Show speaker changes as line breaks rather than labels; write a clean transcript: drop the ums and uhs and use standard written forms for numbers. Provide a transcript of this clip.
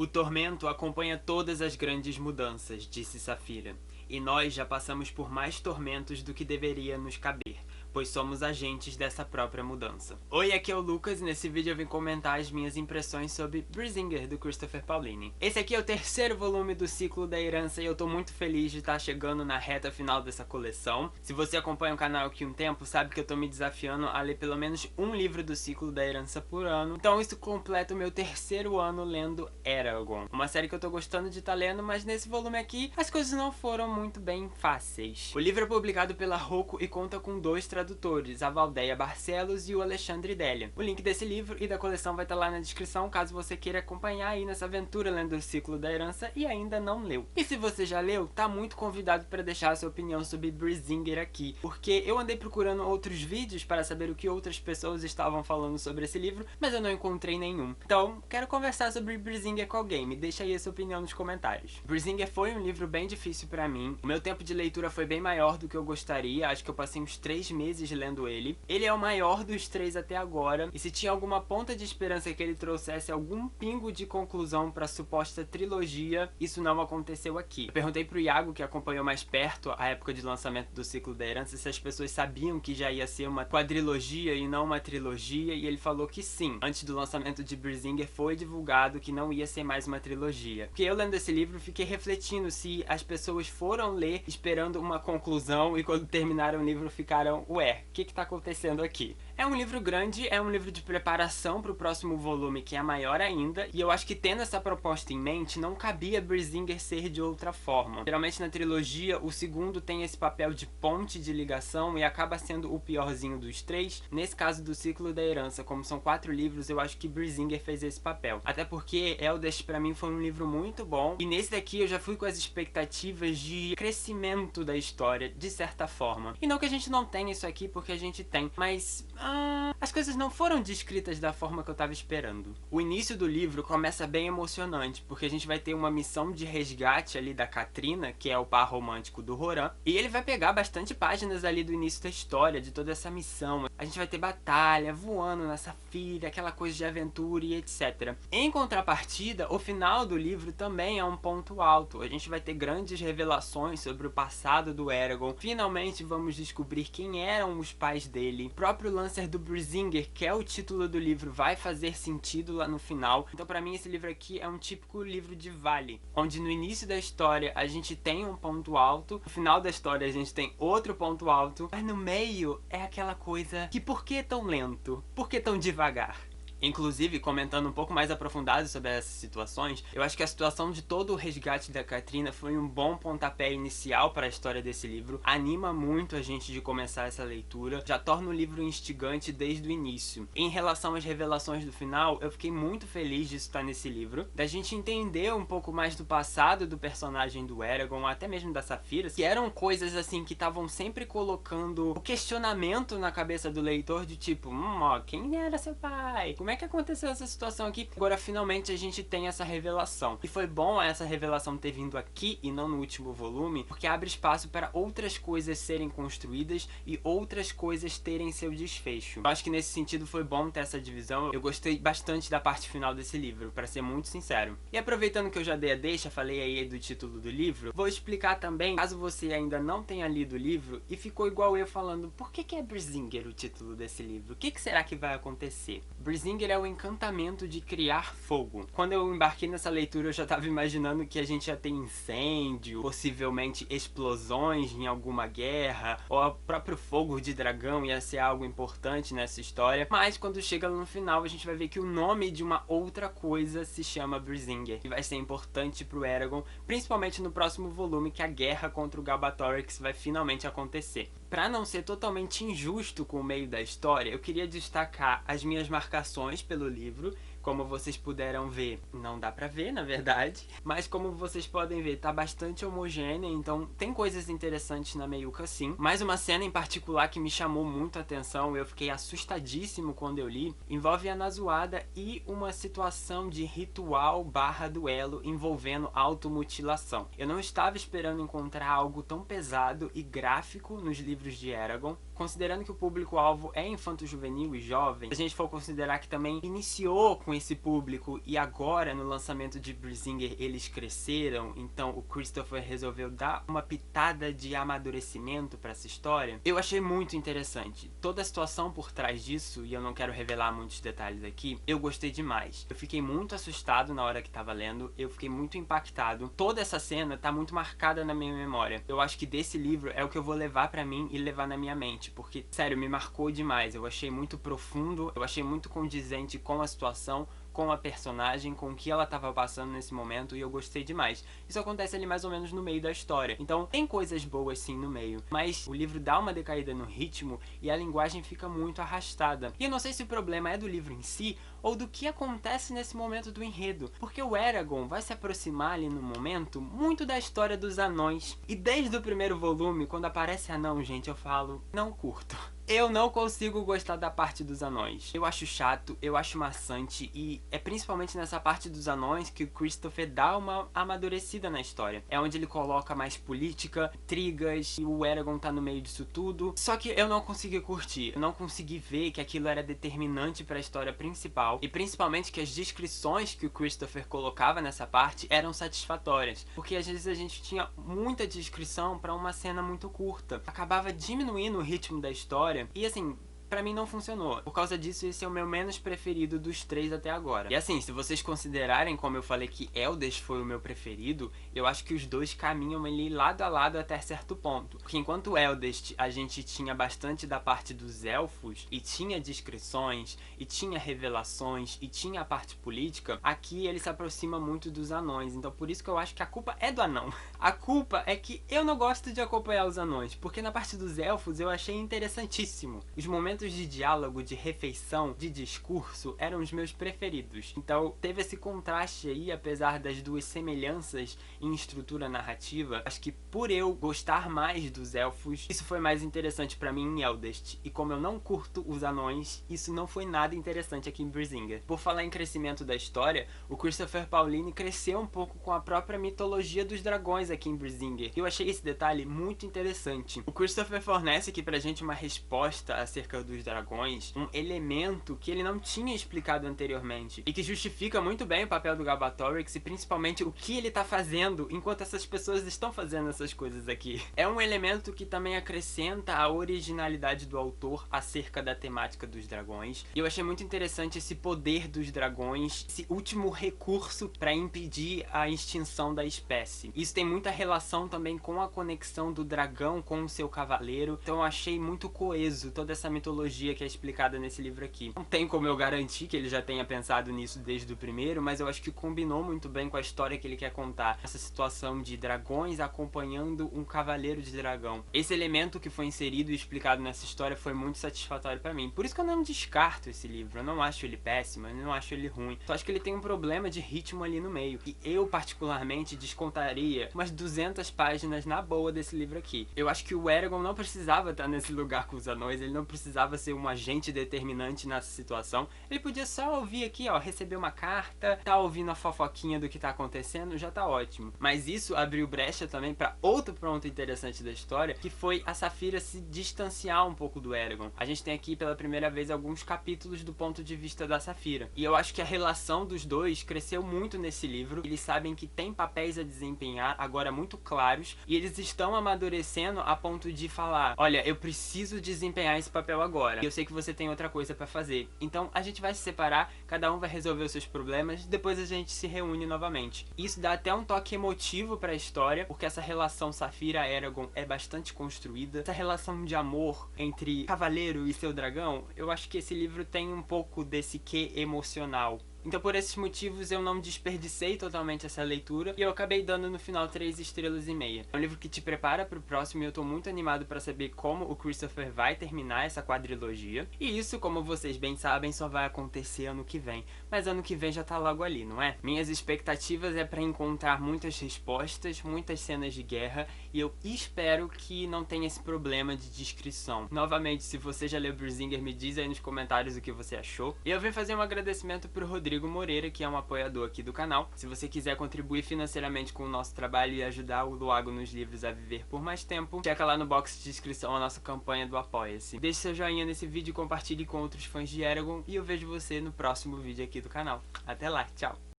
O tormento acompanha todas as grandes mudanças, disse Safira, e nós já passamos por mais tormentos do que deveria nos caber, pois somos agentes dessa própria mudança. Oi, aqui é o Lucas e nesse vídeo eu vim comentar as minhas impressões sobre Brisingr, do Christopher Paolini. Esse aqui é o terceiro volume do Ciclo da Herança e eu tô muito feliz de estar chegando na reta final dessa coleção. Se você acompanha o canal aqui um tempo, sabe que eu tô me desafiando a ler pelo menos um livro do Ciclo da Herança por ano. Então isso completa o meu terceiro ano lendo Eragon, uma série que eu tô gostando de estar lendo, mas nesse volume aqui as coisas não foram muito bem fáceis. O livro é publicado pela Rocco e conta com dois tradutores, a Valdeia Barcelos e o Alexandre Delia. O link desse livro e da coleção vai estar lá na descrição, caso você queira acompanhar aí nessa aventura lendo o Ciclo da Herança e ainda não leu. E se você já leu, tá muito convidado para deixar a sua opinião sobre Brisingr aqui, porque eu andei procurando outros vídeos para saber o que outras pessoas estavam falando sobre esse livro, mas eu não encontrei nenhum. Então, quero conversar sobre Brisingr com alguém, me deixa aí a sua opinião nos comentários. Brisingr foi um livro bem difícil para mim, o meu tempo de leitura foi bem maior do que eu gostaria, acho que eu passei uns 3 meses lendo ele. Ele é o maior dos 3 até agora, e se tinha alguma ponta de esperança que ele trouxesse algum pingo de conclusão para a suposta trilogia, isso não aconteceu aqui. Eu perguntei pro Iago, que acompanhou mais perto a época de lançamento do Ciclo da Herança, se as pessoas sabiam que já ia ser uma quadrilogia e não uma trilogia, e ele falou que sim. Antes do lançamento de Brisingr foi divulgado que não ia ser mais uma trilogia. Porque eu lendo esse livro fiquei refletindo se as pessoas foram ler esperando uma conclusão e quando terminaram o livro ficaram, ué, o que tá acontecendo aqui? É um livro grande, é um livro de preparação para o próximo volume, que é maior ainda, e eu acho que tendo essa proposta em mente, não cabia Brisingr ser de outra forma. Geralmente na trilogia, o segundo tem esse papel de ponte de ligação e acaba sendo o piorzinho dos 3. Nesse caso do Ciclo da Herança, como são 4 livros, eu acho que Brisingr fez esse papel. Até porque Eldest pra mim foi um livro muito bom, e nesse daqui eu já fui com as expectativas de crescimento da história, de certa forma. E não que a gente não tenha isso aqui, porque a gente tem, mas as coisas não foram descritas da forma que eu tava esperando. O início do livro começa bem emocionante, porque a gente vai ter uma missão de resgate ali da Katrina, que é o par romântico do Horan, e ele vai pegar bastante páginas ali do início da história, de toda essa missão. A gente vai ter batalha, voando na Saphira, aquela coisa de aventura e etc. Em contrapartida, o final do livro também é um ponto alto. A gente vai ter grandes revelações sobre o passado do Eragon. Finalmente vamos descobrir quem eram os pais dele. O próprio Lancer do Brisingr, que é o título do livro, vai fazer sentido lá no final. Então pra mim esse livro aqui é um típico livro de vale, onde no início da história a gente tem um ponto alto, no final da história a gente tem outro ponto alto, mas no meio é aquela coisa que por que tão lento? Por que tão devagar? Inclusive, comentando um pouco mais aprofundado sobre essas situações, eu acho que a situação de todo o resgate da Katrina foi um bom pontapé inicial para a história desse livro, anima muito a gente de começar essa leitura, já torna o livro instigante desde o início. Em relação às revelações do final, eu fiquei muito feliz de estar nesse livro, da gente entender um pouco mais do passado do personagem do Eragon, até mesmo da Saphira, que eram coisas assim que estavam sempre colocando o questionamento na cabeça do leitor de tipo, ó, quem era seu pai? Como é que aconteceu essa situação aqui? Agora finalmente a gente tem essa revelação. E foi bom essa revelação ter vindo aqui e não no último volume, porque abre espaço para outras coisas serem construídas e outras coisas terem seu desfecho. Eu acho que nesse sentido foi bom ter essa divisão. Eu gostei bastante da parte final desse livro, para ser muito sincero. E aproveitando que eu já dei a deixa, falei aí do título do livro, vou explicar também, caso você ainda não tenha lido o livro e ficou igual eu falando, por que é Brisingr o título desse livro? O que será que vai acontecer? Brisingr é o encantamento de criar fogo. Quando eu embarquei nessa leitura eu já estava imaginando que a gente ia ter incêndio, possivelmente explosões em alguma guerra, ou o próprio fogo de dragão ia ser algo importante nessa história, mas quando chega no final a gente vai ver que o nome de uma outra coisa se chama Brisingr, e vai ser importante pro Eragon, principalmente no próximo volume, que a guerra contra o Galbatorix vai finalmente acontecer. Pra não ser totalmente injusto com o meio da história, eu queria destacar as minhas marcações pelo livro. Como vocês puderam ver, não dá pra ver na verdade, mas como vocês podem ver, tá bastante homogênea, então tem coisas interessantes na meiuca sim. Mais uma cena em particular que me chamou muito a atenção, eu fiquei assustadíssimo quando eu li, envolve a Nazuada e uma situação de ritual barra duelo envolvendo automutilação. Eu não estava esperando encontrar algo tão pesado e gráfico nos livros de Eragon, considerando que o público-alvo é infanto-juvenil e jovem. Se a gente for considerar que também iniciou com com esse público e agora no lançamento de Brizinger eles cresceram, então o Christopher resolveu dar uma pitada de amadurecimento pra essa história, eu achei muito interessante. Toda a situação por trás disso, e eu não quero revelar muitos detalhes aqui, eu gostei demais. Eu fiquei muito assustado na hora que tava lendo, eu fiquei muito impactado. Toda essa cena tá muito marcada na minha memória. Eu acho que desse livro é o que eu vou levar pra mim e levar na minha mente, porque, sério, me marcou demais. Eu achei muito profundo, eu achei muito condizente com a situação, com a personagem, com o que ela tava passando nesse momento, e eu gostei demais. Isso acontece ali mais ou menos no meio da história. Então tem coisas boas sim no meio, mas o livro dá uma decaída no ritmo e a linguagem fica muito arrastada. E eu não sei se o problema é do livro em si ou do que acontece nesse momento do enredo, porque o Eragon vai se aproximar ali no momento muito da história dos anões. E desde o primeiro volume, quando aparece anão, gente, eu falo, não curto. Eu não consigo gostar da parte dos anões. Eu acho chato, eu acho maçante, e é principalmente nessa parte dos anões que o Christopher dá uma amadurecida na história. É onde ele coloca mais política, intrigas, e o Eragon tá no meio disso tudo. Só que eu não consegui curtir, eu não consegui ver que aquilo era determinante pra história principal, e principalmente que as descrições que o Christopher colocava nessa parte eram satisfatórias. Porque às vezes a gente tinha muita descrição pra uma cena muito curta. Acabava diminuindo o ritmo da história. E assim, pra mim não funcionou. Por causa disso, esse é o meu menos preferido dos 3 até agora. E assim, se vocês considerarem, como eu falei que Eldest foi o meu preferido, eu acho que os dois caminham ali lado a lado até certo ponto. Porque enquanto Eldest a gente tinha bastante da parte dos elfos, e tinha descrições, e tinha revelações, e tinha a parte política, aqui ele se aproxima muito dos anões. Então por isso que eu acho que a culpa é do anão. A culpa é que eu não gosto de acompanhar os anões, porque na parte dos elfos eu achei interessantíssimo. Os momentos de diálogo, de refeição, de discurso eram os meus preferidos. Então teve esse contraste aí, apesar das duas semelhanças em estrutura narrativa. Acho que por eu gostar mais dos elfos, isso foi mais interessante pra mim em Eldest. E como eu não curto os anões, isso não foi nada interessante aqui em Brizinger. Por falar em crescimento da história, o Christopher Paolini cresceu um pouco com a própria mitologia dos dragões aqui em Brizinger. Eu achei esse detalhe muito interessante. O Christopher fornece aqui pra gente uma resposta acerca dos dragões, um elemento que ele não tinha explicado anteriormente, e que justifica muito bem o papel do Galbatorix e principalmente o que ele tá fazendo enquanto essas pessoas estão fazendo essas coisas aqui. É um elemento que também acrescenta a originalidade do autor acerca da temática dos dragões, e eu achei muito interessante esse poder dos dragões, esse último recurso para impedir a extinção da espécie. Isso tem muita relação também com a conexão do dragão com o seu cavaleiro, então eu achei muito coeso toda essa mitologia que é explicada nesse livro aqui. Não tem como eu garantir que ele já tenha pensado nisso desde o primeiro, mas eu acho que combinou muito bem com a história que ele quer contar. Essa situação de dragões acompanhando um cavaleiro de dragão. Esse elemento que foi inserido e explicado nessa história foi muito satisfatório pra mim. Por isso que eu não descarto esse livro. Eu não acho ele péssimo, eu não acho ele ruim. Só acho que ele tem um problema de ritmo ali no meio. E eu, particularmente, descontaria umas 200 páginas na boa desse livro aqui. Eu acho que o Eragon não precisava estar nesse lugar com os anões, ele não precisava ser um agente determinante nessa situação. Ele podia só ouvir aqui, ó, receber uma carta, tá ouvindo a fofoquinha do que tá acontecendo, já tá ótimo. Mas isso abriu brecha também pra outro ponto interessante da história, que foi a Saphira se distanciar um pouco do Eragon. A gente tem aqui pela primeira vez alguns capítulos do ponto de vista da Saphira. E eu acho que a relação dos dois cresceu muito nesse livro. Eles sabem que tem papéis a desempenhar agora muito claros, e eles estão amadurecendo a ponto de falar, olha, eu preciso desempenhar esse papel agora. E eu sei que você tem outra coisa pra fazer. Então a gente vai se separar, cada um vai resolver os seus problemas, depois a gente se reúne novamente. Isso dá até um toque emotivo pra história, porque essa relação Saphira-Eragon é bastante construída. Essa relação de amor entre cavaleiro e seu dragão, eu acho que esse livro tem um pouco desse quê emocional. Então por esses motivos eu não desperdicei totalmente essa leitura e eu acabei dando no final 3 estrelas e meia. É um livro que te prepara pro próximo e eu tô muito animado pra saber como o Christopher vai terminar essa quadrilogia. E isso, como vocês bem sabem, só vai acontecer ano que vem. Mas ano que vem já tá logo ali, não é? Minhas expectativas é pra encontrar muitas respostas, muitas cenas de guerra, e eu espero que não tenha esse problema de descrição. Novamente, se você já leu Brizinger, me diz aí nos comentários o que você achou. E eu vim fazer um agradecimento pro Rodrigo, Rodrigo Moreira, que é um apoiador aqui do canal. Se você quiser contribuir financeiramente com o nosso trabalho e ajudar o Luago nos Livros a viver por mais tempo, checa lá no box de descrição a nossa campanha do Apoia-se. Deixe seu joinha nesse vídeo e compartilhe com outros fãs de Eragon, e eu vejo você no próximo vídeo aqui do canal. Até lá, tchau!